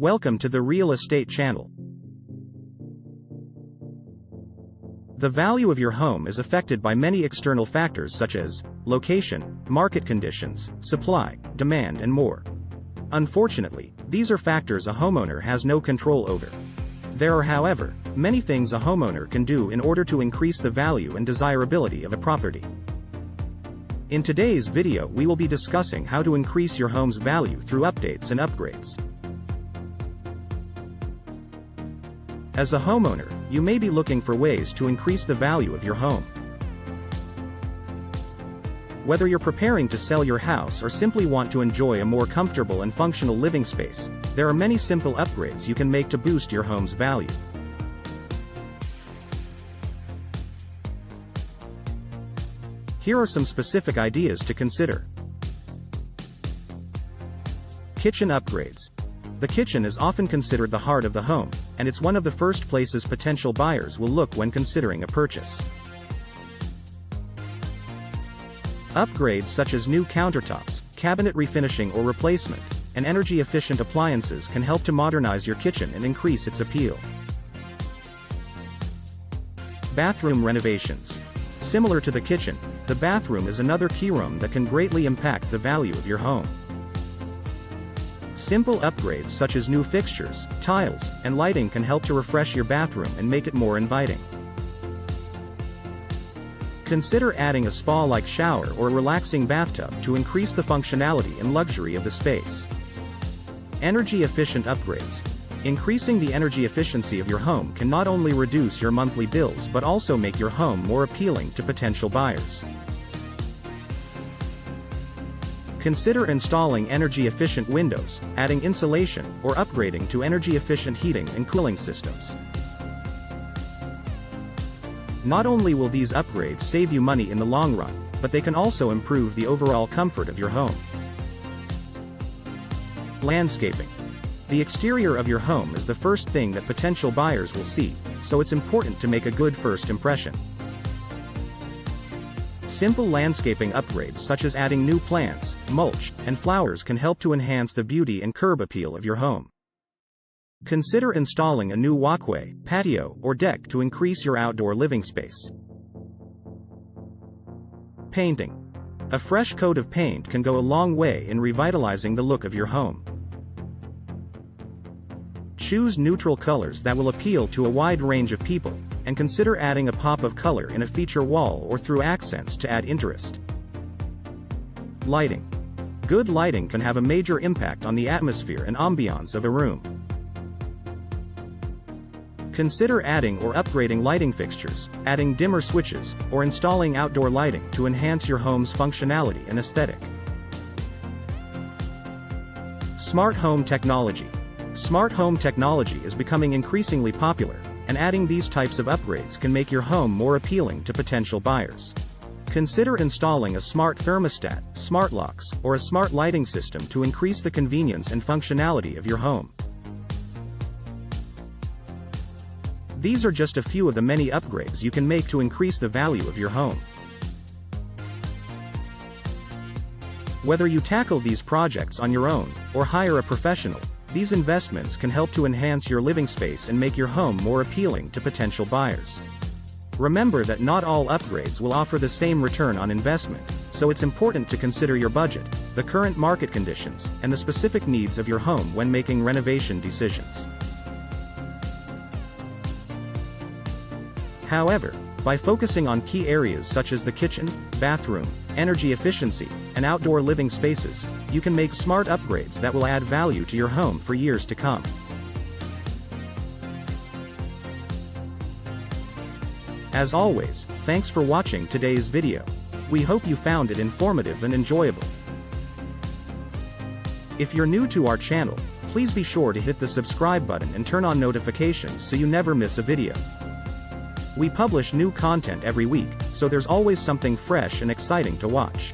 Welcome to the Real Estate Channel. The value of your home is affected by many external factors such as location, market conditions, supply, demand, and more. Unfortunately, these are factors a homeowner has no control over. There are, however, many things a homeowner can do in order to increase the value and desirability of a property. In today's video, we will be discussing how to increase your home's value through updates and upgrades. As a homeowner, you may be looking for ways to increase the value of your home. Whether you're preparing to sell your house or simply want to enjoy a more comfortable and functional living space, there are many simple upgrades you can make to boost your home's value. Here are some specific ideas to consider. Kitchen upgrades. The kitchen is often considered the heart of the home, and it's one of the first places potential buyers will look when considering a purchase. Upgrades such as new countertops, cabinet refinishing or replacement, and energy-efficient appliances can help to modernize your kitchen and increase its appeal. Bathroom renovations. Similar to the kitchen, the bathroom is another key room that can greatly impact the value of your home. Simple upgrades such as new fixtures, tiles, and lighting can help to refresh your bathroom and make it more inviting. Consider adding a spa-like shower or a relaxing bathtub to increase the functionality and luxury of the space. Energy-efficient upgrades. Increasing the energy efficiency of your home can not only reduce your monthly bills but also make your home more appealing to potential buyers. Consider installing energy-efficient windows, adding insulation, or upgrading to energy-efficient heating and cooling systems. Not only will these upgrades save you money in the long run, but they can also improve the overall comfort of your home. Landscaping. The exterior of your home is the first thing that potential buyers will see, so it's important to make a good first impression. Simple landscaping upgrades such as adding new plants, mulch, and flowers can help to enhance the beauty and curb appeal of your home. Consider installing a new walkway, patio, or deck to increase your outdoor living space. Painting. A fresh coat of paint can go a long way in revitalizing the look of your home. Choose neutral colors that will appeal to a wide range of people, and consider adding a pop of color in a feature wall or through accents to add interest. Lighting. Good lighting can have a major impact on the atmosphere and ambiance of a room. Consider adding or upgrading lighting fixtures, adding dimmer switches, or installing outdoor lighting to enhance your home's functionality and aesthetic. Smart home technology. Smart home technology is becoming increasingly popular, and adding these types of upgrades can make your home more appealing to potential buyers. Consider installing a smart thermostat, smart locks, or a smart lighting system to increase the convenience and functionality of your home. These are just a few of the many upgrades you can make to increase the value of your home. Whether you tackle these projects on your own, or hire a professional, these investments can help to enhance your living space and make your home more appealing to potential buyers. Remember that not all upgrades will offer the same return on investment, so it's important to consider your budget, the current market conditions, and the specific needs of your home when making renovation decisions. However, by focusing on key areas such as the kitchen, bathroom, energy efficiency, and outdoor living spaces, you can make smart upgrades that will add value to your home for years to come. As always, thanks for watching today's video. We hope you found it informative and enjoyable. If you're new to our channel, please be sure to hit the subscribe button and turn on notifications so you never miss a video. We publish new content every week, so there's always something fresh and exciting to watch.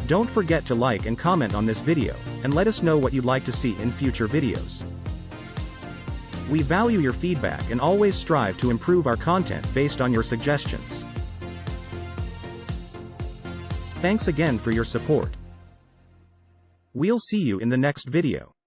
Don't forget to like and comment on this video, and let us know what you'd like to see in future videos. We value your feedback and always strive to improve our content based on your suggestions. Thanks again for your support. We'll see you in the next video.